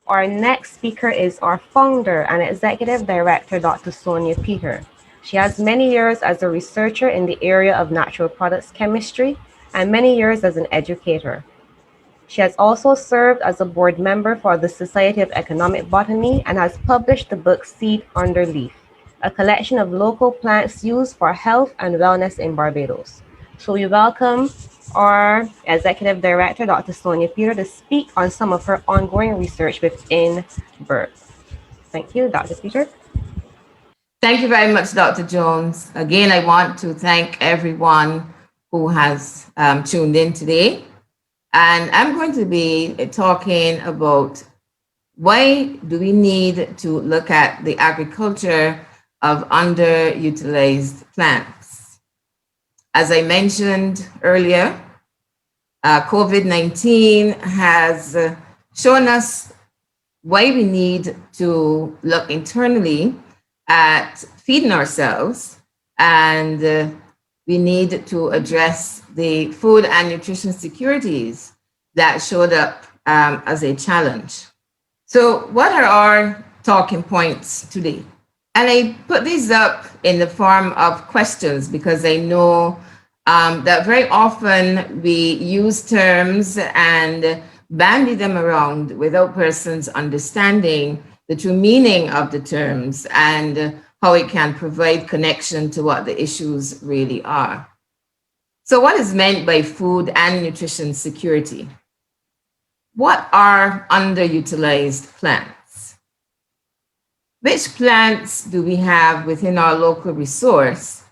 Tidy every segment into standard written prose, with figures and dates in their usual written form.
Our next speaker is our founder and executive director, Dr. Sonia Peter. She has many years as a researcher in the area of natural products chemistry and many years as an educator. She has also served as a board member for the Society of Economic Botany and has published the book Seed Under Leaf, a collection of local plants used for health and wellness in Barbados. So we welcome our Executive Director, Dr. Sonia Peter, to speak on some of her ongoing research within birds. Thank you, Dr. Peter. Thank you very much, Dr. Jones. Again, I want to thank everyone who has tuned in today. And I'm going to be talking about why do we need to look at the agriculture of underutilized plants. As I mentioned earlier, COVID-19 has shown us why we need to look internally at feeding ourselves, and we need to address the food and nutrition securities that showed up as a challenge. So, what are our talking points today? And I put these up in the form of questions because I know that very often we use terms and bandy them around without persons understanding the true meaning of the terms and how it can provide connection to what the issues really are. So, what is meant by food and nutrition security? What are underutilized plants? Which plants do we have within our local resource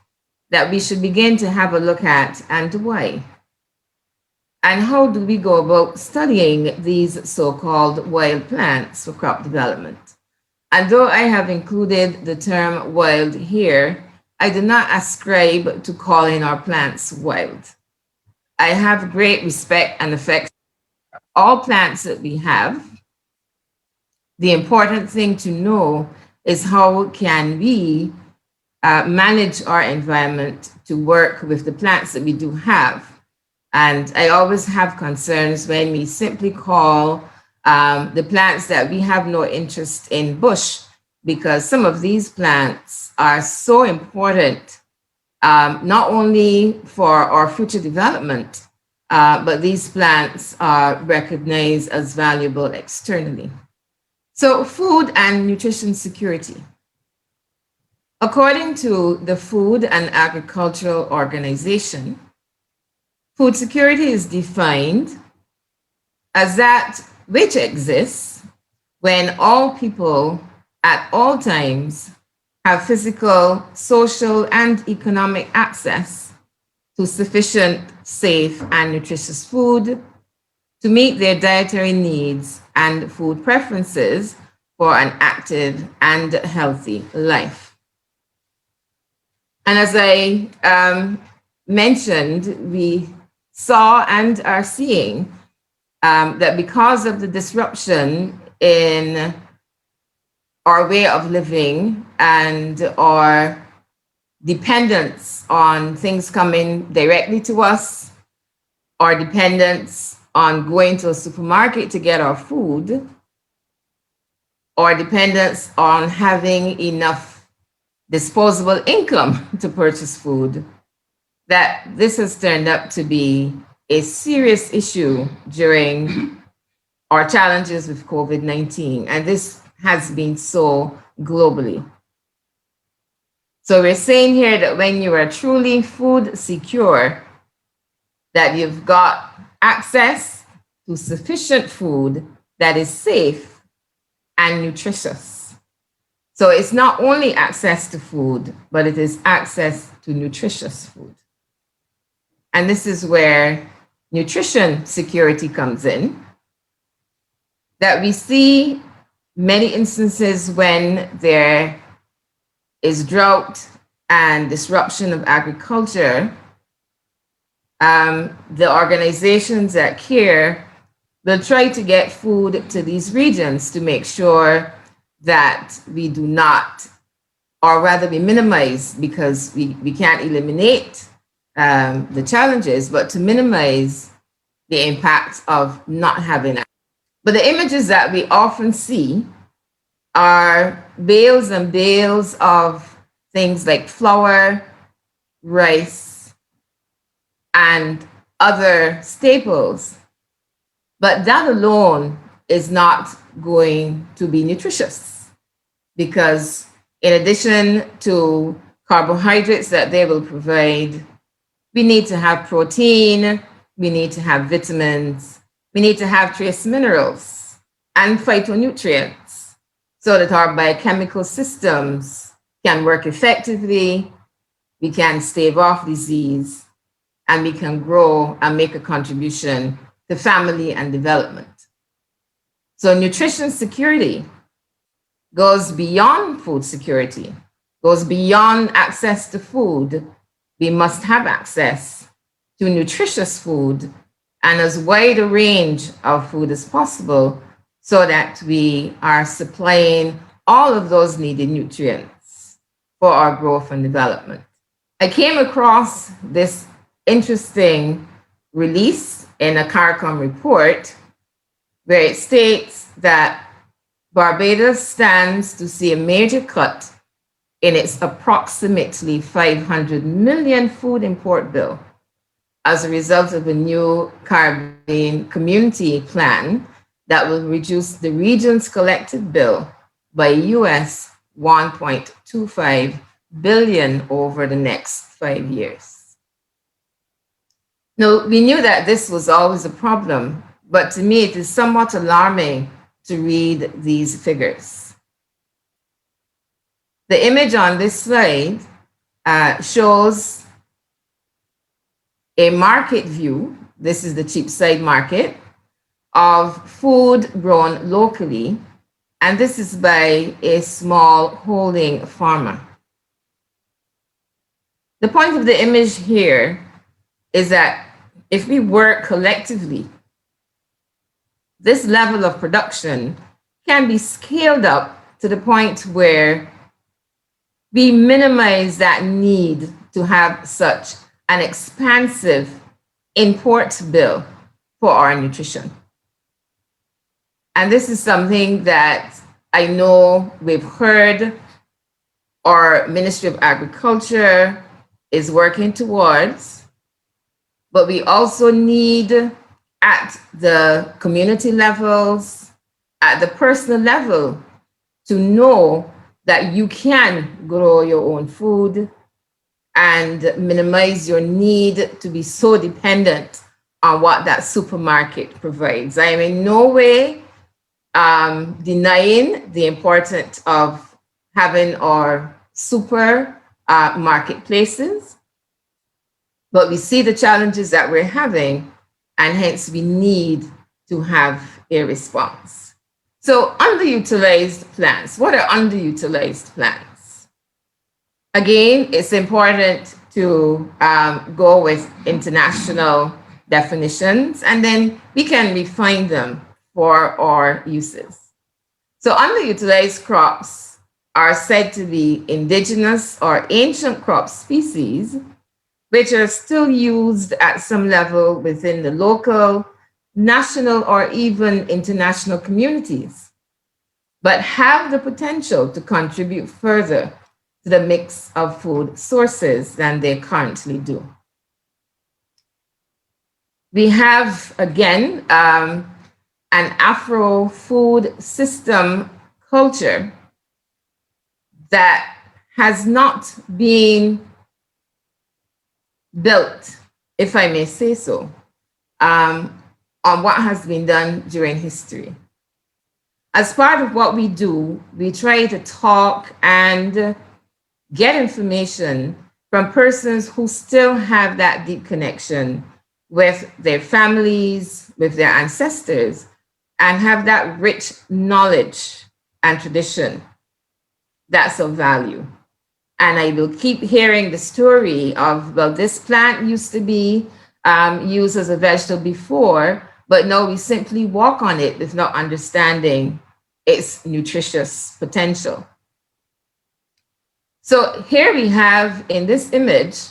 that we should begin to have a look at, and why? And how do we go about studying these so-called wild plants for crop development? And though I have included the term wild here, I do not ascribe to calling our plants wild. I have great respect and affection for all plants that we have. The important thing to know is how can we manage our environment to work with the plants that we do have. And I always have concerns when we simply call the plants that we have no interest in bush, because some of these plants are so important, not only for our future development, but these plants are recognized as valuable externally. So, food and nutrition security. According to the Food and Agricultural Organization, food security is defined as that which exists when all people at all times have physical, social, and economic access to sufficient, safe, and nutritious food to meet their dietary needs and food preferences for an active and healthy life. And as I mentioned, we saw and are seeing that because of the disruption in our way of living and our dependence on things coming directly to us, our dependence on going to a supermarket to get our food, or dependence on having enough disposable income to purchase food, that this has turned up to be a serious issue during our challenges with COVID-19. And this has been so globally. So we're saying here that when you are truly food secure, that you've got access to sufficient food that is safe and nutritious. So it's not only access to food, but it is access to nutritious food. And this is where nutrition security comes in, that we see many instances when there is drought and disruption of agriculture. The organizations that care will try to get food to these regions to make sure that we do not, or rather we minimize, because we can't eliminate the challenges, but to minimize the impact of not having it. But the images that we often see are bales and bales of things like flour, rice, and other staples. But that alone is not going to be nutritious, because in addition to carbohydrates that they will provide, we need to have protein, we need to have vitamins, we need to have trace minerals and phytonutrients so that our biochemical systems can work effectively, we can stave off disease, and we can grow and make a contribution to family and development. So nutrition security goes beyond food security, goes beyond access to food. We must have access to nutritious food and as wide a range of food as possible so that we are supplying all of those needed nutrients for our growth and development. I came across this interesting release in a CARICOM report where it states that Barbados stands to see a major cut in its approximately 500 million food import bill as a result of a new Caribbean community plan that will reduce the region's collective bill by US 1.25 billion over the next 5 years. Now, we knew that this was always a problem, but to me, it is somewhat alarming to read these figures. The image on this slide shows a market view. This is the Cheapside market of food grown locally, and this is by a small holding farmer. The point of the image here is that if we work collectively, this level of production can be scaled up to the point where we minimize that need to have such an expansive import bill for our nutrition. And this is something that I know we've heard our Ministry of Agriculture is working towards, but we also need at the community levels, at the personal level, to know that you can grow your own food and minimize your need to be so dependent on what that supermarket provides. I am in no way denying the importance of having our super marketplaces, but we see the challenges that we're having, and hence we need to have a response. So underutilized plants. What are underutilized plants? Again, it's important to go with international definitions, and then we can refine them for our uses. So underutilized crops are said to be indigenous or ancient crop species, which are still used at some level within the local, national, or even international communities, but have the potential to contribute further to the mix of food sources than they currently do. We have, again, an Afro food system culture that has not been built, if I may say so, on what has been done during history. As part of what we do, we try to talk and get information from persons who still have that deep connection with their families, with their ancestors, and have that rich knowledge and tradition that's of value. And I will keep hearing the story of, well, this plant used to be used as a vegetable before, but now we simply walk on it with not understanding its nutritious potential. So here we have in this image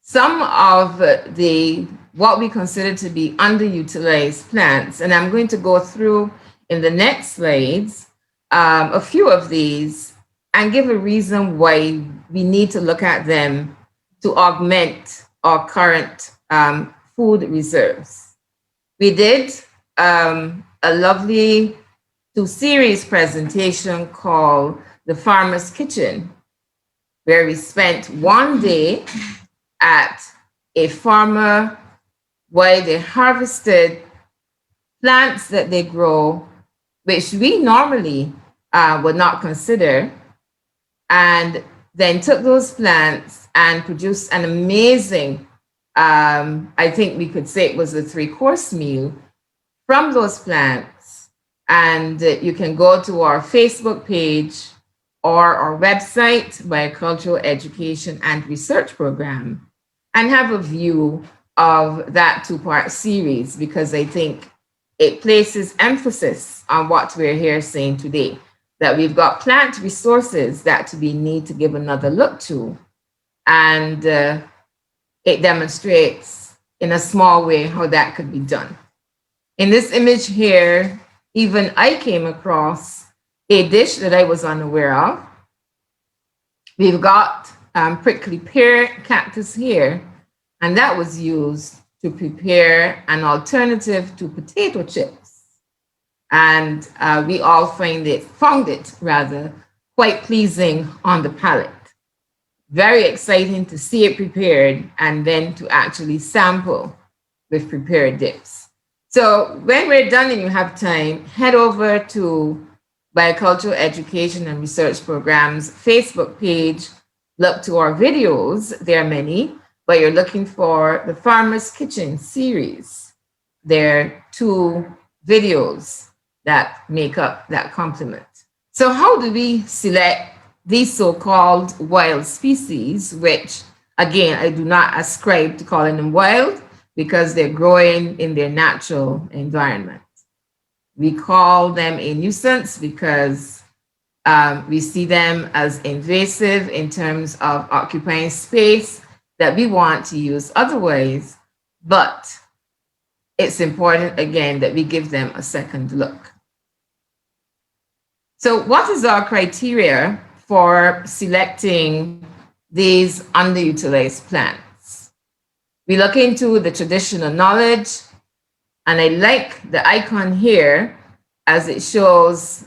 some of the what we consider to be underutilized plants, and I'm going to go through in the next slides a few of these and give a reason why we need to look at them to augment our current food reserves. We did a lovely two-series presentation called The Farmer's Kitchen, where we spent one day at a farmer while they harvested plants that they grow, which we normally would not consider, and then took those plants and produced an amazing, I think we could say it was a 3-course meal from those plants. And you can go to our Facebook page or our website, Biocultural Education and Research Program, and have a view of that 2-part series, because I think it places emphasis on what we're here saying today, that we've got plant resources that we need to give another look to. And it demonstrates in a small way how that could be done. In this image here, even I came across a dish that I was unaware of. We've got prickly pear cactus here, and that was used to prepare an alternative to potato chips. And we all found it quite pleasing on the palate. Very exciting to see it prepared and then to actually sample with prepared dips. So when we're done and you have time, head over to Biocultural Education and Research Program's Facebook page, look to our videos. There are many, but you're looking for the Farmer's Kitchen series. There are 2 videos that make up that complement. So how do we select these so-called wild species, which, again, I do not ascribe to calling them wild because they're growing in their natural environment. We call them a nuisance because we see them as invasive in terms of occupying space that we want to use otherwise, but it's important, again, that we give them a second look. So what is our criteria for selecting these underutilized plants? We look into the traditional knowledge, and I like the icon here as it shows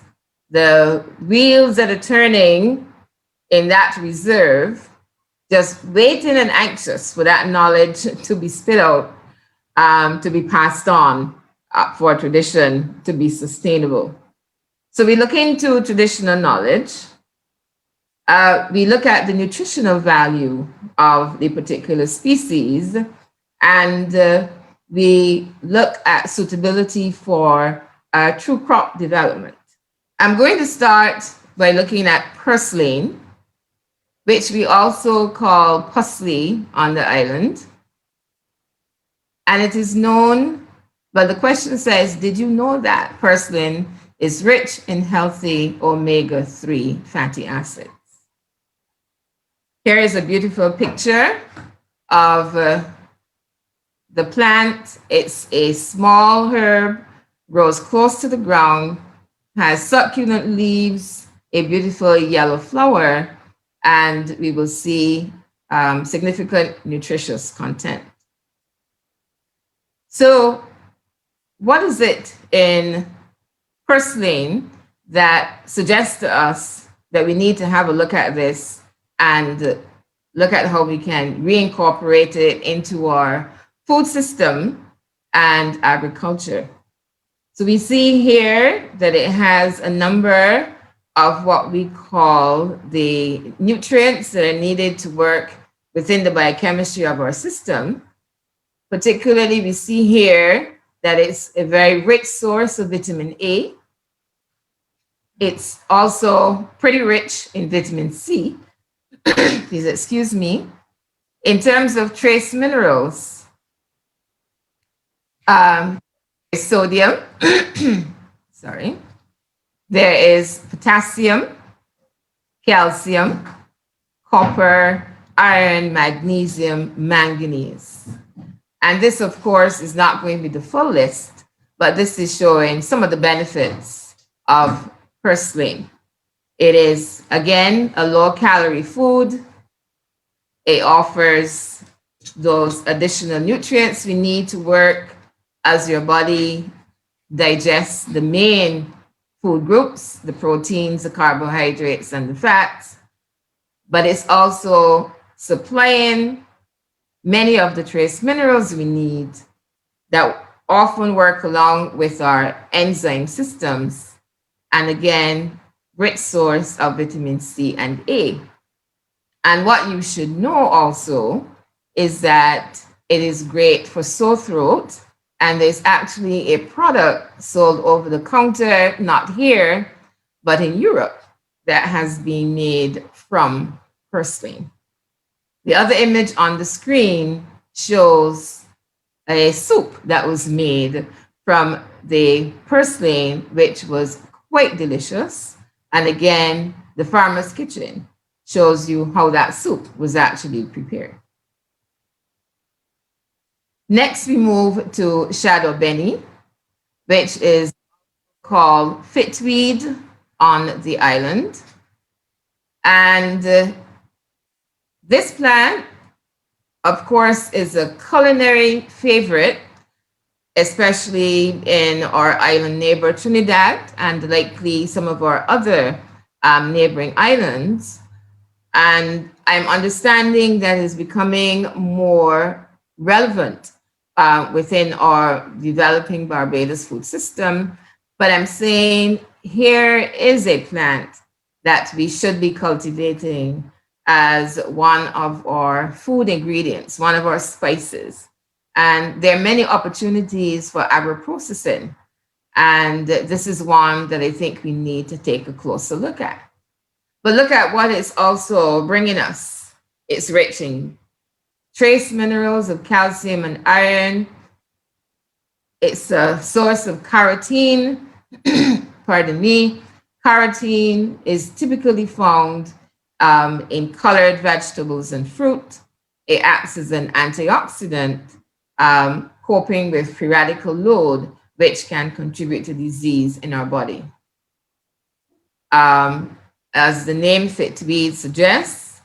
the wheels that are turning in that reserve, just waiting and anxious for that knowledge to be spit out, to be passed on for tradition to be sustainable. So we look into traditional knowledge. We look at the nutritional value of the particular species, and we look at suitability for true crop development. I'm going to start by looking at purslane, which we also call parsley on the island. And it is known, but the question says, did you know that purslane is rich in healthy omega-3 fatty acids? Here is a beautiful picture of the plant. It's a small herb, grows close to the ground, has succulent leaves, a beautiful yellow flower, and we will see significant nutritious content. So what is it in purslane that suggests to us that we need to have a look at this and look at how we can reincorporate it into our food system and agriculture? So we see here that it has a number of what we call the nutrients that are needed to work within the biochemistry of our system. Particularly, we see here that it's a very rich source of vitamin A. It's also pretty rich in vitamin C. Please excuse me. In terms of trace minerals, sodium, sorry. There is potassium, calcium, copper, iron, magnesium, manganese. And this, of course, is not going to be the full list, but this is showing some of the benefits of purslane. It is, again, a low-calorie food. It offers those additional nutrients we need to work as your body digests the main food groups, the proteins, the carbohydrates, and the fats. But it's also supplying many of the trace minerals we need that often work along with our enzyme systems. And again, rich source of vitamin C and A. And what you should know also is that it is great for sore throat. And there's actually a product sold over the counter, not here, but in Europe, that has been made from purslane. The other image on the screen shows a soup that was made from the purslane, which was quite delicious. And again, the farmer's kitchen shows you how that soup was actually prepared. Next, we move to shadow BENI, which is called FITWEED on the island. And this plant, of course, is a culinary favorite, especially in our island neighbor Trinidad and likely some of our other neighboring islands. And I'm understanding that is becoming more relevant within our developing Barbados food system. But I'm saying here is a plant that we should be cultivating as one of our food ingredients, one of our spices. And there are many opportunities for agro-processing. And this is one that I think we need to take a closer look at. But look at what it's also bringing us. It's rich in trace minerals of calcium and iron. It's a source of carotene. Pardon me. Carotene is typically found in colored vegetables and fruit. It acts as an antioxidant, coping with free radical load, which can contribute to disease in our body. As the name FITWEED suggests,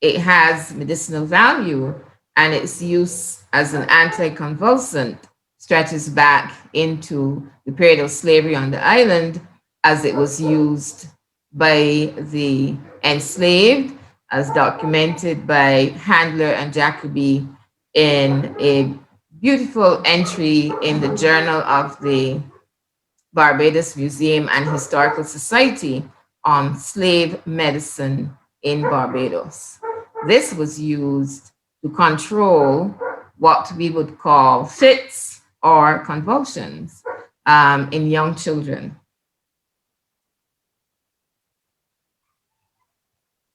it has medicinal value, and its use as an anticonvulsant stretches back into the period of slavery on the island, as it was used by the enslaved, as documented by Handler and Jacoby in a beautiful entry in the Journal of the Barbados Museum and Historical Society on slave medicine in Barbados. This was used to control what we would call fits or convulsions in young children.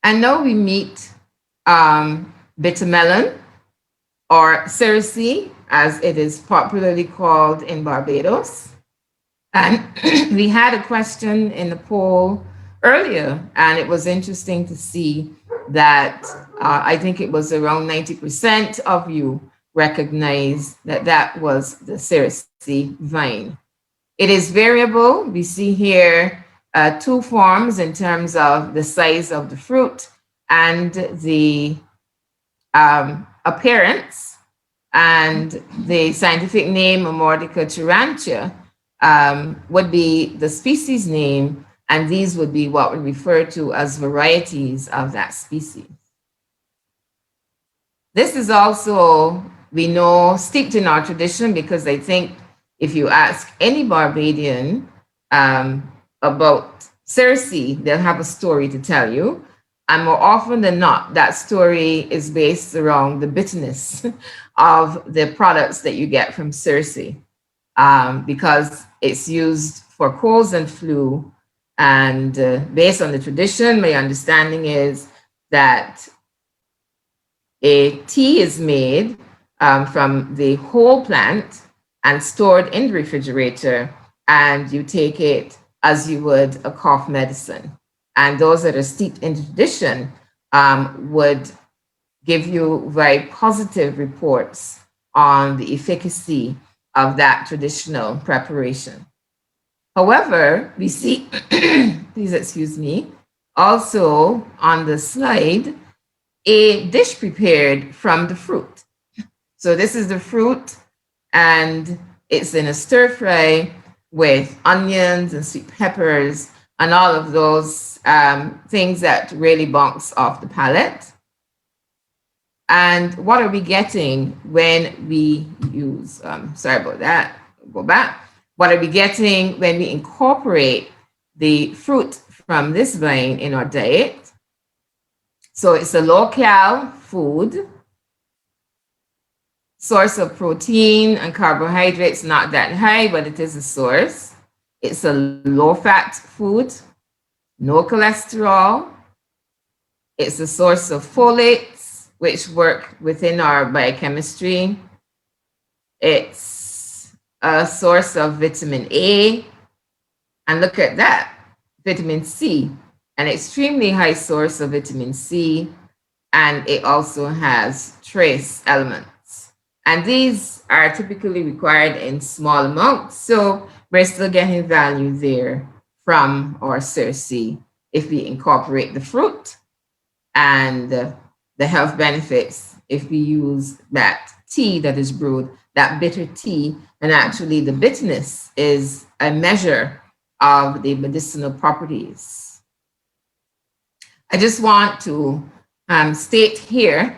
And now we meet bitter melon, or cerisi, as it is popularly called in Barbados. And we had a question in the poll earlier, and it was interesting to see that I think it was around 90% of you recognized that that was the cerisi vine. It is variable. We see here two forms in terms of the size of the fruit and the appearance. And the scientific name, Mordica tarantia, would be the species name, and these would be what we refer to as varieties of that species. This is also, we know, steeped in our tradition, because I think if you ask any Barbadian about cerisi, they'll have a story to tell you. And more often than not, that story is based around the bitterness of the products that you get from cerisi, because it's used for colds and flu. And based on the tradition, my understanding is that a tea is made from the whole plant and stored in the refrigerator, and you take it as you would a cough medicine. And those that are steeped in tradition would give you very positive reports on the efficacy of that traditional preparation. However, we see, please excuse me, also on the slide, a dish prepared from the fruit. So this is the fruit, and it's in a stir fry with onions and sweet peppers and all of those things that really bounce off the palate. And what are we getting when we use, sorry about that, go back. What are we getting when we incorporate the fruit from this vine in our diet? So it's a low-cal food, source of protein and carbohydrates, not that high, but it is a source. It's a low-fat food, no cholesterol. It's a source of folates, which work within our biochemistry. It's a source of vitamin A. And look at that, vitamin C, an extremely high source of vitamin C. And it also has trace elements. And these are typically required in small amounts. So we're still getting value there from our CERC if we incorporate the fruit, and the health benefits if we use that tea that is brewed, that bitter tea. And actually the bitterness is a measure of the medicinal properties. I just want to state here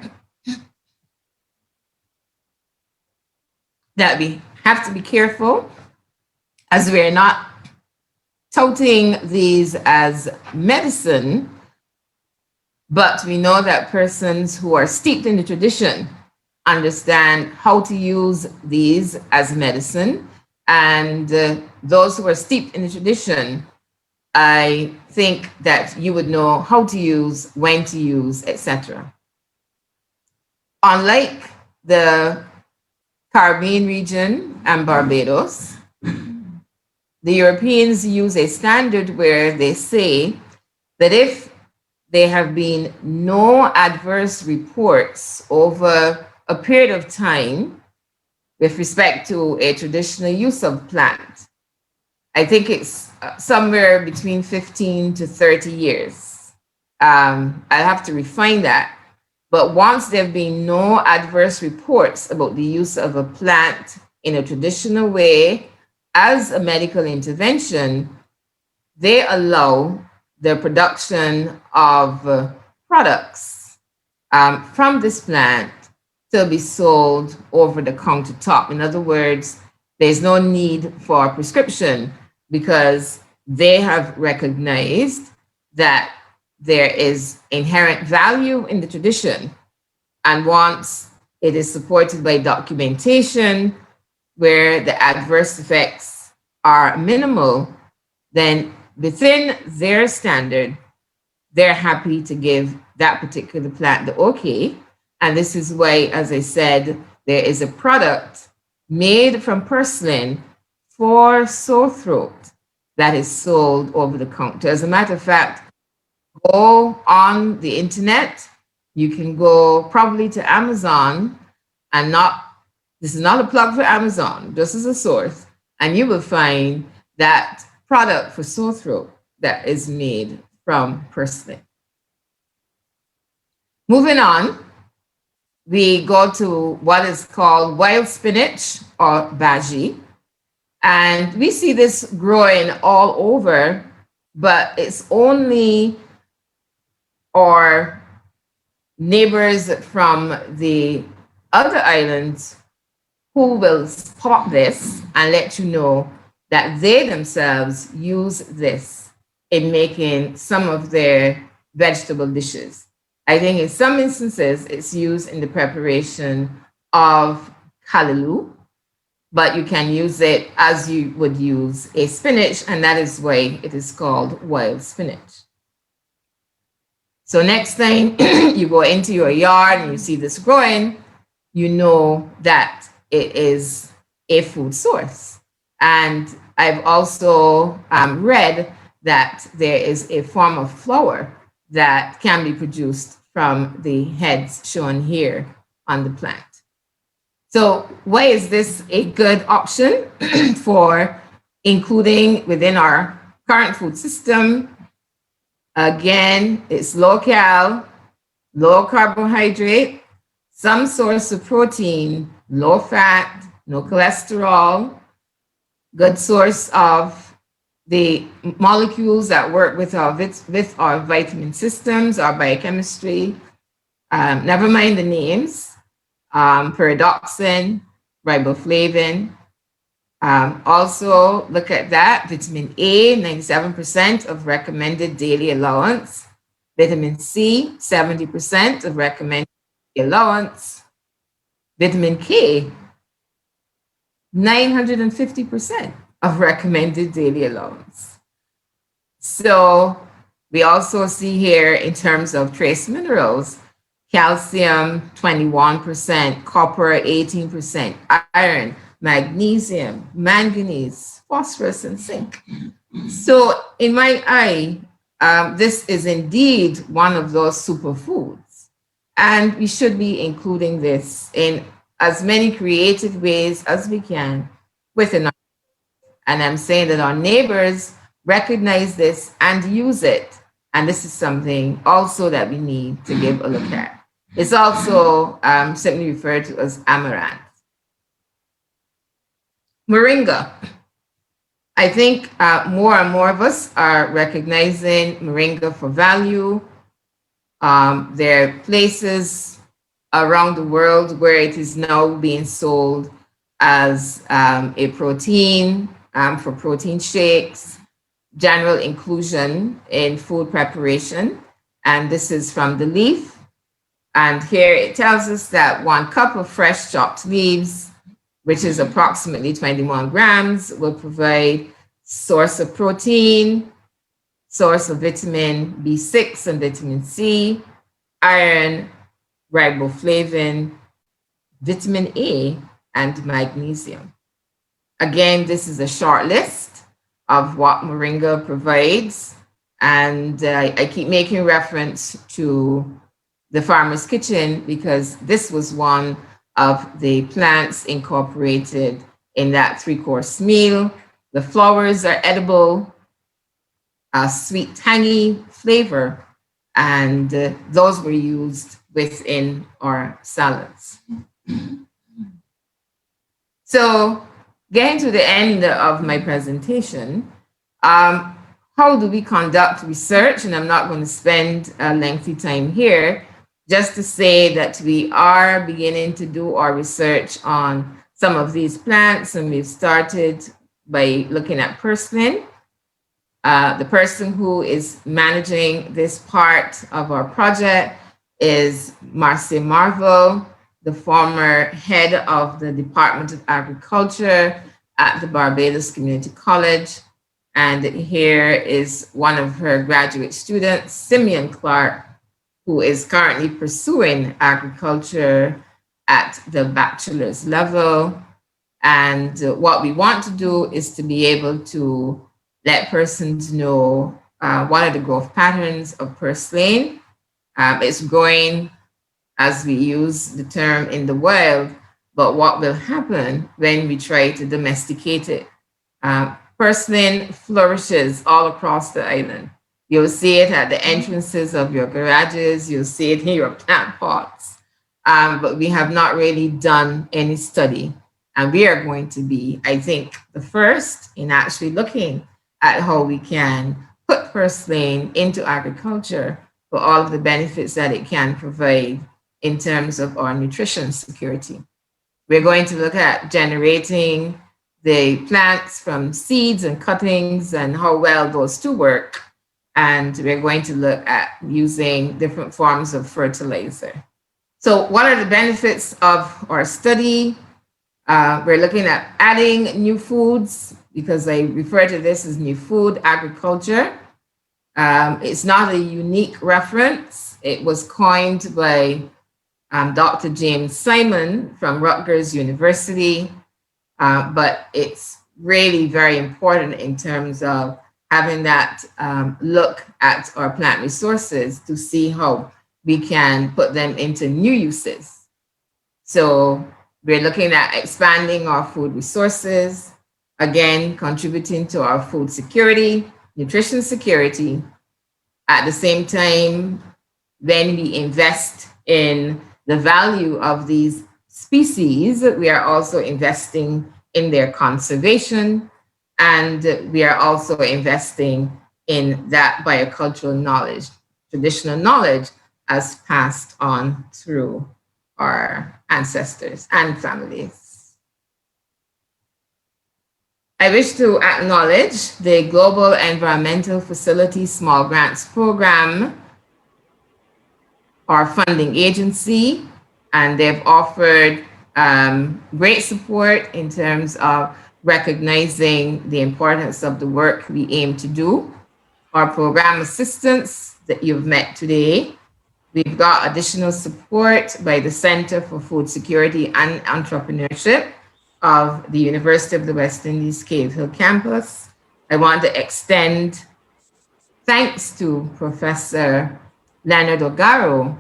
that we have to be careful, as we're not touting these as medicine, but we know that persons who are steeped in the tradition understand how to use these as medicine. And those who are steeped in the tradition, I think that you would know how to use, when to use, etc. Unlike the Caribbean region and Barbados, the Europeans use a standard where they say that if there have been no adverse reports over a period of time with respect to a traditional use of plant, I think it's somewhere between 15 to 30 years. I'll have to refine that. But once there have been no adverse reports about the use of a plant in a traditional way as a medical intervention, they allow the production of products from this plant to be sold over the countertop. In other words, there's no need for a prescription because they have recognized that there is inherent value in the tradition. And once it is supported by documentation where the adverse effects are minimal, then within their standard, they're happy to give that particular plant the okay. And this is why, as I said, there is a product made from purslane for sore throat that is sold over the counter. As a matter of fact, go on the internet, you can go probably to Amazon, and this is not a plug for Amazon, just as a source, and you will find that product for sore throat that is made from purslane. Moving on, we go to what is called wild spinach or bhaji. And we see this growing all over, but it's only our neighbors from the other islands who will spot this and let you know that they themselves use this in making some of their vegetable dishes. I think in some instances, it's used in the preparation of callaloo, but you can use it as you would use a spinach, and that is why it is called wild spinach. So next time you go into your yard and you see this growing, you know that it is a food source. And I've also read that there is a form of flour that can be produced from the heads shown here on the plant. So why is this a good option for including within our current food system? Again, it's low cal, low carbohydrate, some source of protein, low fat, no cholesterol, good source of the molecules that work with our vitamin systems, our biochemistry. Never mind the names, pyridoxine, riboflavin. Also, look at that, vitamin A, 97% of recommended daily allowance. Vitamin C, 70% of recommended daily allowance. Vitamin K, 950% of recommended daily allowance. So we also see here in terms of trace minerals, calcium, 21%, copper, 18%, iron, magnesium, manganese, phosphorus, and zinc. So in my eye, this is indeed one of those superfoods. And we should be including this in as many creative ways as we can within our, and I'm saying that our neighbors recognize this and use it. And this is something also that we need to give a look at. It's also simply referred to as amaranth. Moringa. I think more and more of us are recognizing moringa for value. There are places around the world where it is now being sold as a protein for protein shakes, general inclusion in food preparation. And this is from the leaf. And here it tells us that 1 cup of fresh chopped leaves, which is approximately 21 grams, will provide source of protein, source of vitamin B6 and vitamin C, iron, riboflavin, vitamin A, and magnesium. Again, this is a short list of what moringa provides. And I keep making reference to the Farmer's Kitchen because this was one of the plants incorporated in that 3-course meal. The flowers are edible, a sweet, tangy flavor, and those were used within our salads. So getting to the end of my presentation, how do we conduct research? And I'm not going to spend a lengthy time here, just to say that we are beginning to do our research on some of these plants, and we've started by looking at purslane. The person who is managing this part of our project is Marcia Marvel, the former head of the Department of Agriculture at the Barbados Community College. And here is one of her graduate students, Simeon Clark, who is currently pursuing agriculture at the bachelor's level. And what we want to do is to be able to let persons know what are the growth patterns of purslane. It's growing, as we use the term, in the wild, but what will happen when we try to domesticate it? Purslane flourishes all across the island. You'll see it at the entrances of your garages. You'll see it in your plant pots. But we have not really done any study. And we are going to be, I think, the first in actually looking at how we can put purslane into agriculture for all of the benefits that it can provide in terms of our nutrition security. We're going to look at generating the plants from seeds and cuttings and how well those two work. And we're going to look at using different forms of fertilizer. So what are the benefits of our study? We're looking at adding new foods, because I refer to this as new food agriculture. It's not a unique reference. It was coined by Dr. James Simon from Rutgers University, but it's really very important in terms of having that look at our plant resources to see how we can put them into new uses. So we're looking at expanding our food resources, again, contributing to our food security, nutrition security. At the same time, when we invest in the value of these species, we are also investing in their conservation, and we are also investing in that biocultural knowledge, traditional knowledge as passed on through our ancestors and families. I wish to acknowledge the Global Environmental Facility Small Grants Program, our funding agency, and they've offered great support in terms of recognizing the importance of the work we aim to do. Our program assistants that you've met today. We've got additional support by the Center for Food Security and Entrepreneurship of the University of the West Indies Cave Hill campus. I want to extend thanks to Professor Leonard Ogaro,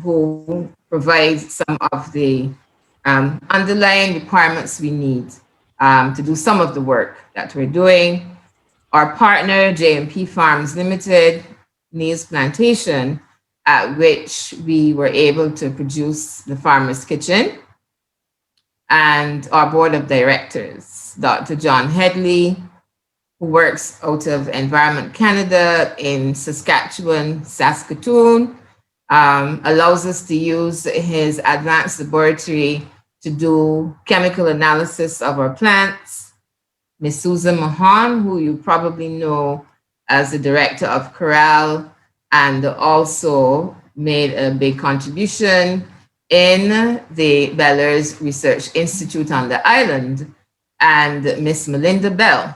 who provides some of the underlying requirements we need to do some of the work that we're doing. Our partner, JMP Farms Limited, Neil's Plantation, at which we were able to produce the Farmer's Kitchen, and our board of directors, Dr. John Headley, who works out of Environment Canada in Saskatchewan, Saskatoon, allows us to use his advanced laboratory to do chemical analysis of our plants. Ms. Susan Mahan, who you probably know as the director of Corral, and also made a big contribution in the Bellers Research Institute on the island, and Ms. Melinda Bell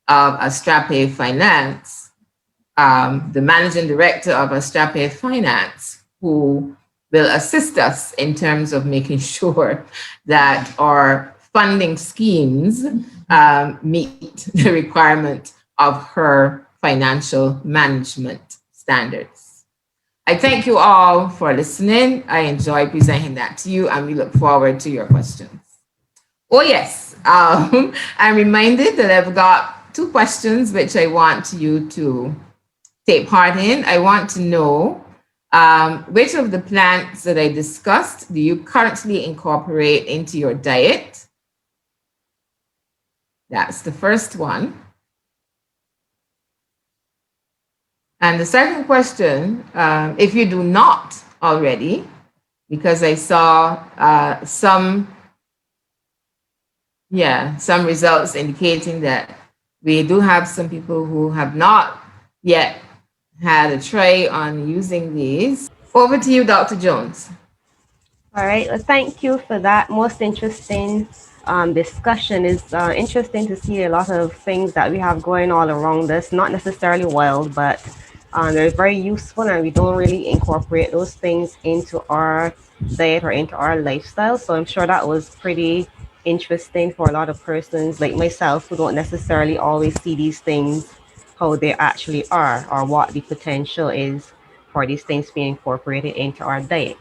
of Astrape Finance, the managing director of Astrape Finance, who will assist us in terms of making sure that our funding schemes meet the requirement of her financial management standards. I thank you all for listening. I enjoy presenting that to you, and we look forward to your questions. Oh, yes, I'm reminded that I've got 2 questions which I want you to take part in. I want to know which of the plants that I discussed do you currently incorporate into your diet? That's the first one. And the second question, if you do not already, because I saw some results indicating that we do have some people who have not yet had a try on using these. Over to you, Dr. Jones. All right, well, thank you for that most interesting discussion. It's interesting to see a lot of things that we have going all around us, not necessarily wild, but they're very useful, and we don't really incorporate those things into our diet or into our lifestyle. So I'm sure that was pretty interesting for a lot of persons like myself who don't necessarily always see these things how they actually are, or what the potential is for these things being incorporated into our diet.